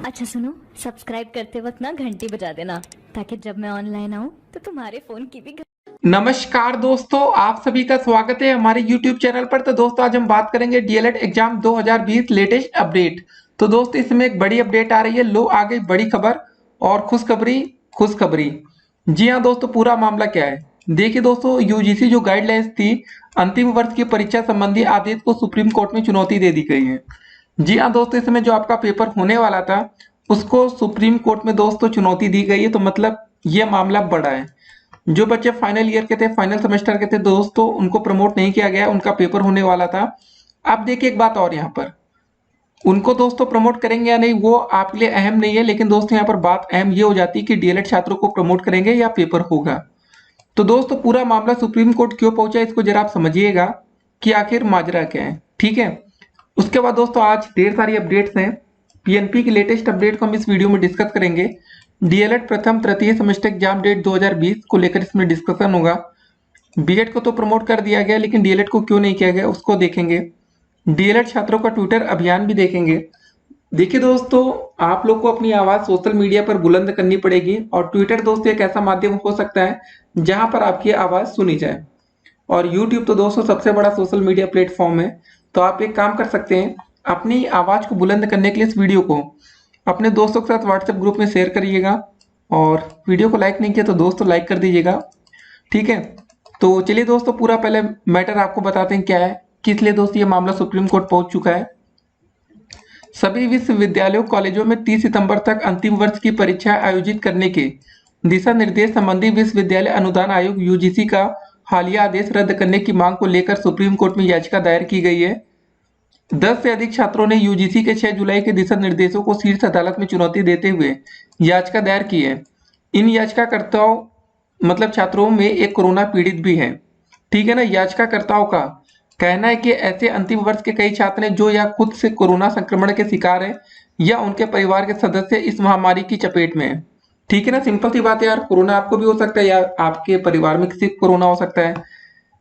अच्छा सुनो, सब्सक्राइब करते वक्त ना घंटी बजा देना ताकि जब मैं ऑनलाइन आऊँ तो तुम्हारे फोन की भी नमस्कार दोस्तों, आप सभी का स्वागत है हमारे YouTube चैनल पर। तो दोस्तों आज हम बात करेंगे डीएलएड एग्जाम 2020 लेटेस्ट अपडेट। तो दोस्तों इसमें एक बड़ी अपडेट आ रही है। लो आ गई बड़ी खबर और खुशखबरी खुशखबरी। जी हाँ दोस्तों, पूरा मामला क्या है देखिए दोस्तों। यूजीसी जो गाइडलाइंस थी अंतिम वर्ष की परीक्षा संबंधी आदेश को सुप्रीम कोर्ट में चुनौती दे दी गई है। जी हाँ दोस्तों, इसमें जो आपका पेपर होने वाला था उसको सुप्रीम कोर्ट में दोस्तों चुनौती दी गई है। तो मतलब ये मामला बड़ा है। जो बच्चे फाइनल ईयर के थे, फाइनल सेमेस्टर के थे दोस्तों, उनको प्रमोट नहीं किया गया, उनका पेपर होने वाला था। अब देखिए एक बात और यहाँ पर, उनको दोस्तों प्रमोट करेंगे या नहीं वो आपके लिए अहम नहीं है, लेकिन दोस्तों यहाँ पर बात अहम ये हो जाती है कि डीएलएड छात्रों को प्रमोट करेंगे या पेपर होगा। तो दोस्तों पूरा मामला सुप्रीम कोर्ट क्यों पहुंचा इसको जरा आप समझिएगा कि आखिर माजरा क्या है। ठीक है, उसके बाद दोस्तों आज ढेर सारी अपडेट्स हैं। पीएनपी की लेटेस्ट अपडेट को हम इस वीडियो में डिस्कस करेंगे। डीएलएड प्रथम तृतीय सेमेस्टर एग्जाम डेट 2020 को लेकर इसमें डिस्कशन होगा। बीएड को तो प्रमोट कर दिया गया, लेकिन डीएलएड को क्यों नहीं किया गया उसको देखेंगे। डीएलएड छात्रों का ट्विटर अभियान भी देखेंगे। देखिए दोस्तों, आप लोग को अपनी आवाज सोशल मीडिया पर बुलंद करनी पड़ेगी और ट्विटर दोस्तों एक ऐसा माध्यम हो सकता है जहां पर आपकी आवाज सुनी जाए। और यूट्यूब तो दोस्तों सबसे बड़ा सोशल मीडिया प्लेटफॉर्म है। तो आप एक काम कर सकते हैं, अपनी आवाज को बुलंद करने के लिए इस वीडियो को अपने दोस्तों के साथ व्हाट्सएप ग्रुप में शेयर करिएगा। और वीडियो को लाइक नहीं किया तो दोस्तों लाइक कर दीजिएगा। ठीक है, तो चलिए दोस्तों पूरा पहले मैटर आपको बताते हैं क्या है, किस लिए दोस्तों ये मामला सुप्रीम कोर्ट पहुंच चुका है। सभी विश्वविद्यालयों कॉलेजों में 30 सितंबर तक अंतिम वर्ष की परीक्षा आयोजित करने के दिशा निर्देश संबंधी विश्वविद्यालय अनुदान आयोग यूजीसी का हालिया आदेश रद्द करने की मांग को लेकर सुप्रीम कोर्ट में याचिका दायर की गई है। 10 से अधिक छात्रों ने यूजीसी के 6 जुलाई के दिशा निर्देशों को शीर्ष अदालत में चुनौती देते हुए याचिका दायर की है। इन याचिकाकर्ताओं मतलब छात्रों में एक कोरोना पीड़ित भी है। ठीक है ना, याचिकाकर्ताओं का कहना है कि ऐसे अंतिम वर्ष के कई छात्र हैं जो या खुद से कोरोना संक्रमण के शिकार हैं या उनके परिवार के सदस्य इस महामारी की चपेट में है। ठीक है ना, सिंपल सी बात है यार, कोरोना आपको भी हो सकता है या आपके परिवार में किसी को कोरोना हो सकता है।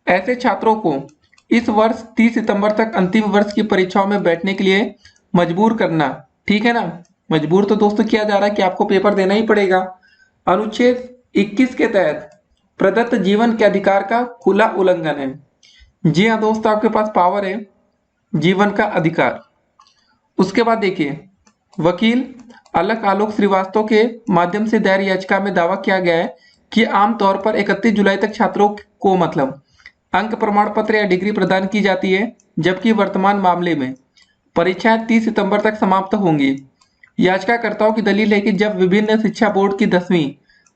ऐसे छात्रों को इस वर्ष 30 सितंबर तक अंतिम वर्ष की परीक्षाओं में बैठने के लिए मजबूर करना, ठीक है ना, मजबूर तो दोस्तों किया जा रहा है कि आपको पेपर देना ही पड़ेगा। अनुच्छेद 21 के तहत प्रदत्त जीवन के अधिकार का खुला उल्लंघन है। जी हाँ दोस्तों, आपके पास पावर है जीवन का अधिकार। उसके बाद देखिए, वकील अलक आलोक श्रीवास्तव के माध्यम से दायर याचिका में दावा किया गया है कि आमतौर पर 31 जुलाई तक छात्रों को मतलब अंक प्रमाण पत्र या डिग्री प्रदान की जाती है, जबकि वर्तमान मामले में परीक्षाएं 30 सितंबर तक समाप्त होंगी। याचिकाकर्ताओं की दलील है कि जब विभिन्न शिक्षा बोर्ड की 10वीं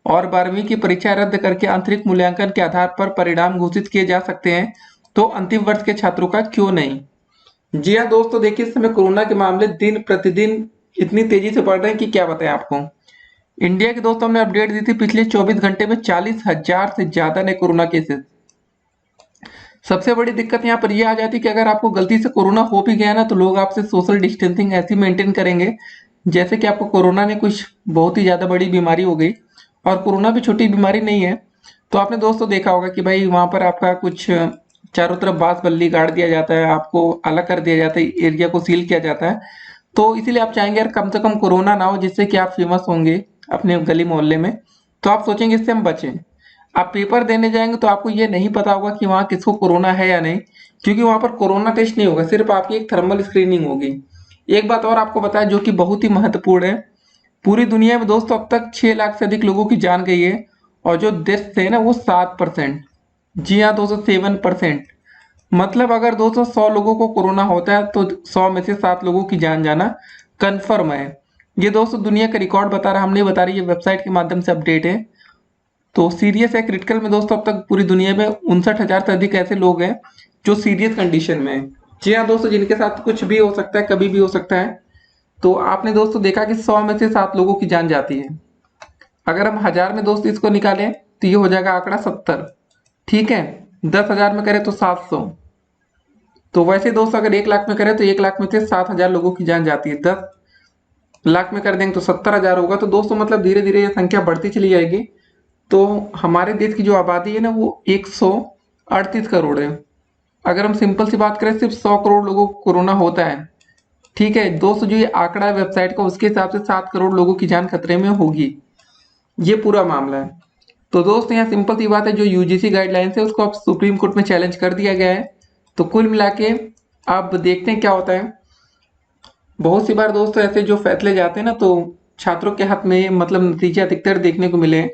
और 12वीं की परीक्षा रद्द करके आंतरिक मूल्यांकन के आधार पर परिणाम घोषित किए जा सकते हैं, तो अंतिम वर्ष के छात्रों का क्यों नहीं। जी हाँ दोस्तों, देखिए इस समय कोरोना के मामले दिन प्रतिदिन इतनी तेजी से बढ़ रहे हैं कि क्या बताएं आपको। इंडिया के दोस्तों हमने अपडेट दी थी, पिछले 24 घंटे में 40,000 से ज्यादा नए कोरोना केसेस। सबसे बड़ी दिक्कत यहाँ पर यह आ जाती है कि अगर आपको गलती से कोरोना हो भी गया ना तो लोग आपसे सोशल डिस्टेंसिंग ऐसी मेंटेन करेंगे जैसे कि आपको कोरोना ने कुछ बहुत ही ज्यादा बड़ी बीमारी हो गई। और कोरोना भी छोटी बीमारी नहीं है। तो आपने दोस्तों देखा होगा कि भाई वहां पर आपका कुछ चारों तरफ बांस बल्ली गाड़ दिया जाता है, आपको अलग कर दिया जाता है, एरिया को सील किया जाता है। तो इसीलिए आप चाहेंगे यार कम से कम कोरोना ना हो, जिससे कि आप फेमस होंगे अपने गली मोहल्ले में। तो आप सोचेंगे इससे हम बचें। आप पेपर देने जाएंगे तो आपको ये नहीं पता होगा कि वहाँ किसको कोरोना है या नहीं, क्योंकि वहां पर कोरोना टेस्ट नहीं होगा, सिर्फ आपकी एक थर्मल स्क्रीनिंग होगी। एक बात और आपको बताया जो कि बहुत ही महत्वपूर्ण है, पूरी दुनिया में दोस्तों अब तक 6 लाख से अधिक लोगों की जान गई है और जो डेथ थे ना वो 7%। जी हाँ दोस्तों, 7%। मतलब अगर दोस्तों 100 लोगों को कोरोना होता है तो 100 में से 7 लोगों की जान जाना कन्फर्म है। ये दोस्तों दुनिया का रिकॉर्ड बता रहा, हम नहीं बता रही, ये वेबसाइट के माध्यम से अपडेट है। तो सीरियस है क्रिटिकल में दोस्तों अब तक पूरी दुनिया में 59,000 से अधिक ऐसे लोग हैं जो सीरियस कंडीशन में हैं। जी हाँ दोस्तों, जिनके साथ कुछ भी हो सकता है, कभी भी हो सकता है। तो आपने दोस्तों देखा कि 100 में से 7 लोगों की जान जाती है। अगर हम 1000 में दोस्त इसको निकालें तो ये हो जाएगा आंकड़ा 70। ठीक है, 10,000 में करें तो 700। तो वैसे दोस्तों अगर 1 लाख में करें तो 1 लाख में से 7,000 लोगों की जान जाती है। 10 लाख में कर देंगे तो 70,000 होगा। तो दोस्तों मतलब धीरे धीरे ये संख्या बढ़ती चली जाएगी। तो हमारे देश की जो आबादी है ना वो 138 करोड़ है। अगर हम सिंपल सी बात करें, सिर्फ 100 करोड़ लोगों को कोरोना होता है ठीक है दोस्तों, जो ये आंकड़ा है वेबसाइट का उसके हिसाब से 7 करोड़ लोगों की जान खतरे में होगी, ये पूरा मामला है। तो दोस्तों यहाँ सिंपल सी बात है, जो यूजीसी गाइडलाइंस है उसको अब सुप्रीम कोर्ट में चैलेंज कर दिया गया है। तो कुल मिला के अब देखते हैं क्या होता है। बहुत सी बार दोस्तों ऐसे जो फैसले जाते हैं ना तो छात्रों के हाथ में मतलब नतीजे अधिकतर देखने को मिले हैं,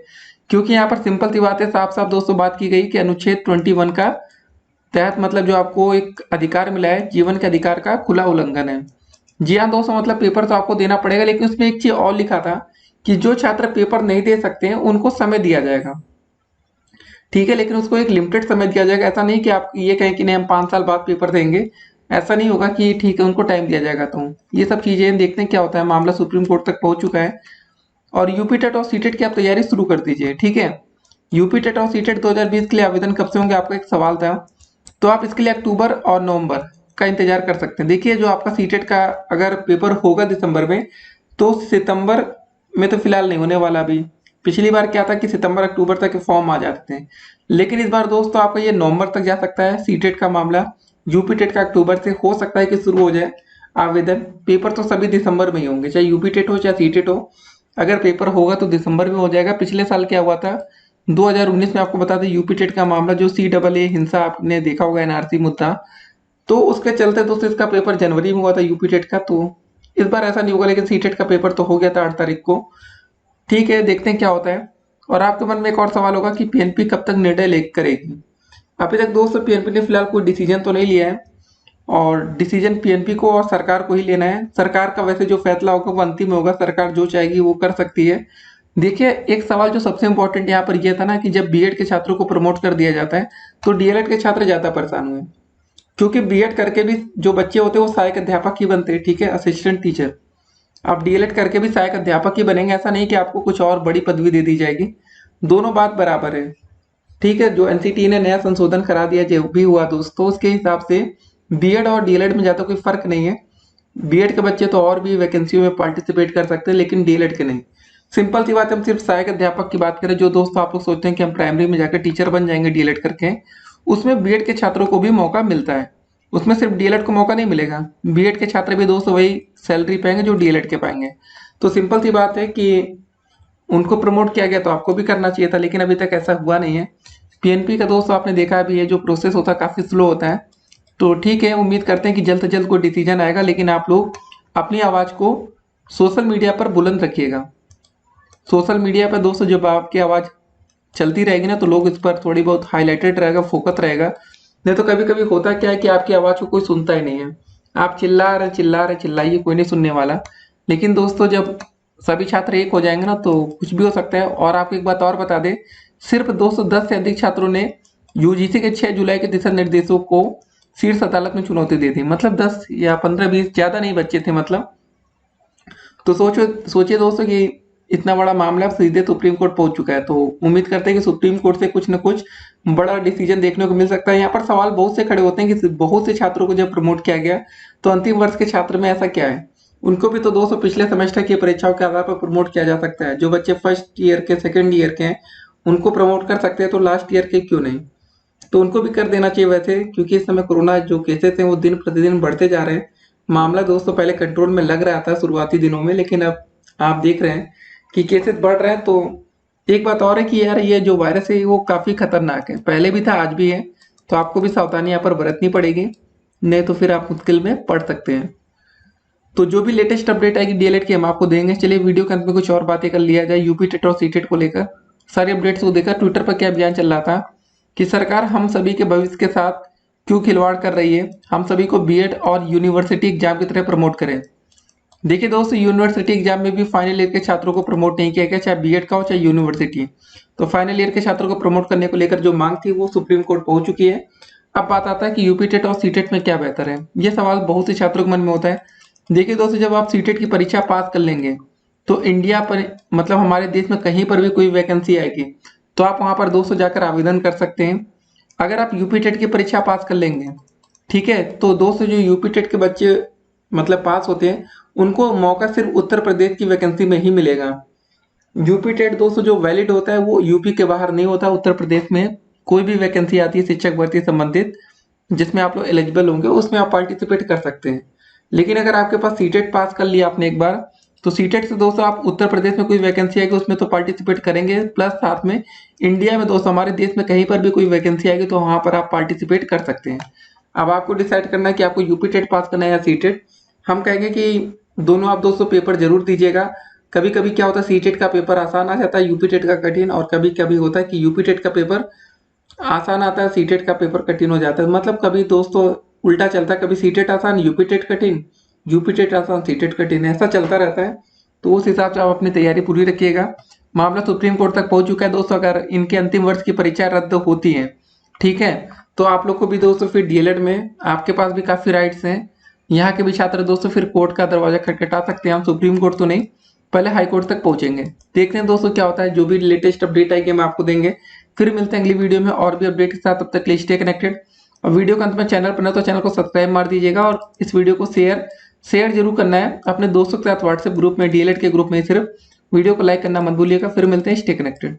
क्योंकि यहाँ पर सिंपल सी बात है, साफ साफ दोस्तों बात की गई कि अनुच्छेद 21 का तहत मतलब जो आपको एक अधिकार मिला है, जीवन के अधिकार का खुला उल्लंघन है। जी हाँ दोस्तों, मतलब पेपर तो आपको देना पड़ेगा, लेकिन उसमें एक चीज और लिखा था कि जो छात्र पेपर नहीं दे सकते हैं उनको समय दिया जाएगा। ठीक है, लेकिन उसको एक लिमिटेड समय दिया जाएगा। ऐसा नहीं कि आप ये कहें कि नहीं हम 5 साल बाद पेपर देंगे, ऐसा नहीं होगा कि ठीक है उनको टाइम दिया जाएगा। तो ये सब चीजें देखते हैं क्या होता है। मामला सुप्रीम कोर्ट तक पहुंच चुका है और यूपी टेट और सीटेट की आप तैयारी शुरू कर दीजिए। ठीक है, यूपी टेट और सीटेट 2020 के लिए आवेदन कब से होंगे, आपका एक सवाल था। तो आप इसके लिए अक्टूबर और नवंबर का इंतजार कर सकते हैं। देखिए जो आपका सीटेट का अगर पेपर होगा दिसंबर में, तो सितंबर में तो फिलहाल नहीं होने वाला। अभी पिछली बार क्या था कि सितंबर अक्टूबर तक के फॉर्म आ जाते थे, लेकिन इस बार दोस्तों आपका ये नवंबर तक जा सकता है सीटेट का मामला। यूपी टेट का अक्टूबर से हो सकता है कि शुरू हो जाए आवेदन। पेपर तो सभी दिसंबर में ही होंगे, चाहे यूपी टेट हो चाहे सीटेट हो। अगर पेपर होगा तो दिसंबर में हो जाएगा। पिछले साल क्या हुआ था 2019 में, आपको बता दें यूपी टेट का मामला जो CAA हिंसा आपने देखा होगा, एनआरसी मुद्दा, तो उसके चलते दोस्तों इसका पेपर जनवरी में हुआ था यूपी टेट का। तो इस बार ऐसा नहीं होगा, लेकिन सीटेट का पेपर तो हो गया था 8 तारीख को। ठीक है, देखते हैं क्या होता है। और आपके मन में एक और सवाल होगा कि पीएनपी कब तक निर्णय ले करेगी। अभी तक दोस्तों पीएनपी ने फिलहाल कोई डिसीजन तो नहीं लिया है, और डिसीजन पीएनपी को और सरकार को ही लेना है। सरकार का वैसे जो फैसला होगा वो अंतिम होगा, सरकार जो चाहेगी वो कर सकती है। देखिए एक सवाल जो सबसे इंपॉर्टेंट यहाँ पर यह था ना कि जब बीएड के छात्रों को प्रमोट कर दिया जाता है तो डीएलएड के छात्र ज्यादा परेशान हुए, क्योंकि बीएड करके भी जो बच्चे होते हैं वो सहायक अध्यापक ही बनते हैं। ठीक है, असिस्टेंट टीचर। आप डीएलएड करके भी सहायक अध्यापक ही बनेंगे, ऐसा नहीं कि आपको कुछ और बड़ी पदवी दे दी जाएगी। दोनों बात बराबर है। ठीक है, जो एनसीटी ने नया संशोधन करा दिया जो भी हुआ दोस्तों, उसके हिसाब से बीएड और डीएलएड में ज्यादा कोई फर्क नहीं है। बीएड के बच्चे तो और भी वैकेंसी में पार्टिसिपेट कर सकते हैं, लेकिन डीएलएड के नहीं। सिंपल सी बात है, हम सिर्फ सहायक अध्यापक की बात करें, जो दोस्तों आप लोग सोचते हैं कि हम प्राइमरी में जाकर टीचर बन जाएंगे डीएलएड करके, उसमें बीएड के छात्रों को भी मौका मिलता है। उसमें सिर्फ डीएलएड को मौका नहीं मिलेगा, बीएड के छात्र भी दोस्तों वही सैलरी पाएंगे जो डीएलएड के पाएंगे। तो सिंपल सी बात है कि उनको प्रमोट किया गया तो आपको भी करना चाहिए था, लेकिन अभी तक ऐसा हुआ नहीं है। पीएनपी का दोस्तों आपने देखा भी है, जो प्रोसेस होता है काफी स्लो होता है। तो ठीक है, उम्मीद करते हैं कि जल्द से जल्द कोई डिसीजन आएगा, लेकिन आप लोग अपनी आवाज को सोशल मीडिया पर बुलंद रखिएगा। सोशल मीडिया पर दोस्तों जब आपकी आवाज चलती रहेगी ना तो लोग इस पर थोड़ी बहुत हाईलाइटेड रहेगा, फोकस रहेगा। नहीं तो कभी कभी होता क्या है कि आपकी आवाज को कोई सुनता ही नहीं है, आप चिल्ला रहे चिल्लाइए, कोई नहीं सुनने वाला। लेकिन दोस्तों जब सभी छात्र एक हो जाएंगे ना तो कुछ भी हो सकता है। और आपको एक बात और बता दें, सिर्फ 210 से अधिक छात्रों ने यूजीसी के 6 जुलाई के दिशा निर्देशों को शीर्ष अदालत में चुनौती दी थी। मतलब 10 या 15-20 ज्यादा नहीं बच्चे थे मतलब। तो सोचिए दोस्तों कि इतना बड़ा मामला अब सीधे सुप्रीम कोर्ट पहुंच चुका है। तो उम्मीद करते हैं कि सुप्रीम कोर्ट से कुछ न कुछ बड़ा डिसीजन देखने को मिल सकता है। यहाँ पर सवाल बहुत से खड़े होते हैं कि बहुत से छात्रों को जब प्रमोट किया गया तो अंतिम वर्ष के छात्र में ऐसा क्या है, उनको भी तो दोस्तों पिछले सेमेस्टर की परीक्षाओं के आधार पर प्रमोट किया जा सकता है। जो बच्चे फर्स्ट ईयर के सेकेंड ईयर के हैं उनको प्रमोट कर सकते हैं, तो लास्ट ईयर के क्यों नहीं। तो उनको भी कर देना चाहिए वैसे, क्योंकि इस समय कोरोना जो केसेस हैं वो दिन प्रतिदिन बढ़ते जा रहे हैं। मामला दोस्तों पहले कंट्रोल में लग रहा था शुरुआती दिनों में, लेकिन अब आप देख रहे हैं कि केसेस बढ़ रहे हैं। तो एक बात और है कि यार ये जो वायरस है वो काफी खतरनाक है, पहले भी था आज भी है। तो आपको भी सावधानी यहाँ पर बरतनी पड़ेगी, नहीं तो फिर आप मुश्किल में पड़ सकते हैं। तो जो भी लेटेस्ट अपडेट आएगी डीएलएड की हम आपको देंगे। चलिए वीडियो के अंत में कुछ और बातें कर लिया जाए यूपी टेट और सीटेट को लेकर। सारी अपडेट्स को देखा, ट्विटर पर क्या अभियान चल रहा था कि सरकार हम सभी के भविष्य के साथ क्यों खिलवाड़ कर रही है, हम सभी को बीएड और यूनिवर्सिटी एग्जाम की तरह प्रमोट करें। देखिए दोस्तों, यूनिवर्सिटी एग्जाम में भी फाइनल ईयर के छात्रों को प्रमोट नहीं किया गया, चाहे बीएड का हो चाहे यूनिवर्सिटी। तो फाइनल ईयर के छात्रों को प्रमोट करने को लेकर जो मांग थी वो सुप्रीम कोर्ट पहुंच चुकी है। अब बात आता है कि यूपी टेट और सीटेट में क्या बेहतर है, ये सवाल बहुत से छात्रों के मन में होता है। देखिए दोस्तों, जब आप सीटेट की परीक्षा पास कर लेंगे तो इंडिया पर मतलब हमारे देश में कहीं पर भी कोई वैकेंसी आएगी तो आप वहां पर दोस्तों जाकर आवेदन कर सकते हैं। अगर आप यूपी टेट की परीक्षा पास कर लेंगे, ठीक है, तो दोस्तों जो यूपी टेट के बच्चे मतलब पास होते हैं उनको मौका सिर्फ उत्तर प्रदेश की वैकेंसी में ही मिलेगा। यूपी टेट दोस्तों जो वैलिड होता है वो यूपी के बाहर नहीं होता। उत्तर प्रदेश में कोई भी वैकेंसी आती है शिक्षक भर्ती संबंधित जिसमें आप लोग एलिजिबल होंगे उसमें आप पार्टिसिपेट कर सकते हैं। लेकिन अगर आपके पास सीटेट पास कर लिया आपने एक बार, तो सीटेट से दोस्तों आप उत्तर प्रदेश में कोई वैकेंसी आएगी उसमें तो पार्टिसिपेट करेंगे, प्लस साथ में इंडिया में दोस्तों हमारे देश में कहीं पर भी कोई वैकेंसी आएगी तो वहां पर आप पार्टिसिपेट कर सकते हैं। अब आपको डिसाइड करना है कि आपको यूपी टेट पास करना है या सीटेट। हम कहेंगे कि दोनों आप दोस्तों पेपर जरूर दीजिएगा। कभी कभी क्या होता है सीटेट का पेपर आसान आ जाता है, यूपी टेट का कठिन, और कभी कभी होता है कि यूपी टेट का पेपर आसान आता है, सीटेट का पेपर कठिन हो जाता है। मतलब कभी दोस्तों उल्टा चलता है, कभी सीटेट आसान यूपी टेट कठिन, यूपी टेट आसान सीटेट कठिन, ऐसा चलता रहता है। तो उस हिसाब से आप अपनी तैयारी पूरी रखिएगा। मामला सुप्रीम कोर्ट तक पहुंच चुका है दोस्तों, अगर इनके अंतिम वर्ष की परीक्षा रद्द होती है, ठीक है, तो आप लोग को भी दोस्तों फिर डीएलएड में आपके पास भी काफी राइट्स हैं। यहाँ के भी छात्र दोस्तों फिर कोर्ट का दरवाजा खटखटा सकते हैं। हम सुप्रीम कोर्ट तो नहीं, पहले हाई कोर्ट तक पहुंचेंगे। देखते हैं दोस्तों क्या होता है, जो भी लेटेस्ट अपडेट आएगी हम आपको देंगे। फिर मिलते हैं अगली वीडियो में और भी अपडेट के साथ, तब तक के लिए स्टे कनेक्टेड। और वीडियो के अंत में चैनल पर न तो चैनल को सब्सक्राइब मार दीजिएगा, और इस वीडियो को शेयर जरूर करना है अपने दोस्तों के साथ व्हाट्सएप ग्रुप में, डीएलएड के ग्रुप में। सिर्फ वीडियो को लाइक करना मत भूलिएगा। फिर मिलते हैं, स्टे कनेक्टेड।